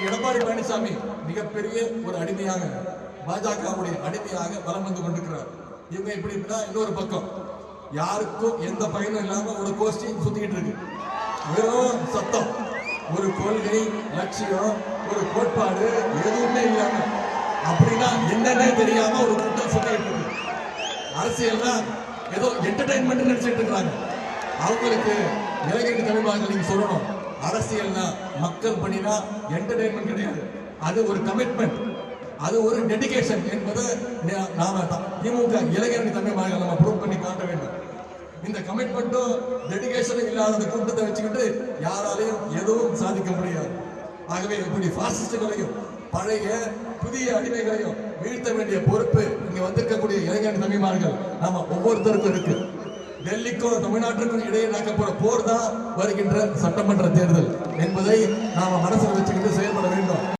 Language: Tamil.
எடப்பாடி பழனிசாமி மிகப்பெரிய ஒரு அடிமையாக பாஜகவுடைய அடிமையாக வலம் வந்து கொண்டிருக்கிறார். இவங்க இப்படி இன்னொரு பக்கம் யாருக்கும் எந்த பயனும் இல்லாம ஒரு கோஷ்டி சுத்திக்கிட்டு இருக்கு. வெறும் சத்தம், ஒரு கொள்கை, லட்சியம், ஒரு கோட்பாடு எதுவுமே இல்லாம அப்படின்னா என்னன்னே தெரியாம ஒரு கூட்டம் சுத்திக்கிட்டு இருக்கு. அரசியல்னா ஏதோ என்டர்டைன்மெண்ட் நினைச்சிட்டு இருக்காங்க. அவங்களுக்கு இளைஞர் தமிழ்மார்கள் நீங்க சொல்லணும், அரசியல்னா மக்கள் பணினா என்டர்டைன்மெண்ட் கிடையாது, அது ஒரு கமிட்மெண்ட், அது ஒரு டெடிகேஷன் என்பதை நாம திமுக இளைஞர் தமிழ்மார்கள் நம்ம ப்ரூவ் பண்ணி காட்ட வேண்டும். இந்த கமிட்மெண்ட்டும் டெடிகேஷனும் இல்லாத அந்த கூட்டத்தை வச்சுக்கிட்டு யாராலையும் எதுவும் சாதிக்க முடியாது. ஆகவே இப்படி பாசிஸ்டுகளையும் பழைய புதிய அடிமைகளையும் வீழ்த்த வேண்டிய பொறுப்பு இங்க வந்திருக்கக்கூடிய இளைஞர் தமிழ்மார்கள் நாம ஒவ்வொருத்தருக்கும் இருக்கு. டெல்லிக்கும் தமிழ்நாட்டுக்கும் இடையே நடக்க போற போர் தான் வருகின்ற சட்டமன்ற தேர்தல் என்பதை நாம மனசில் வச்சுக்கிட்டு செயல்பட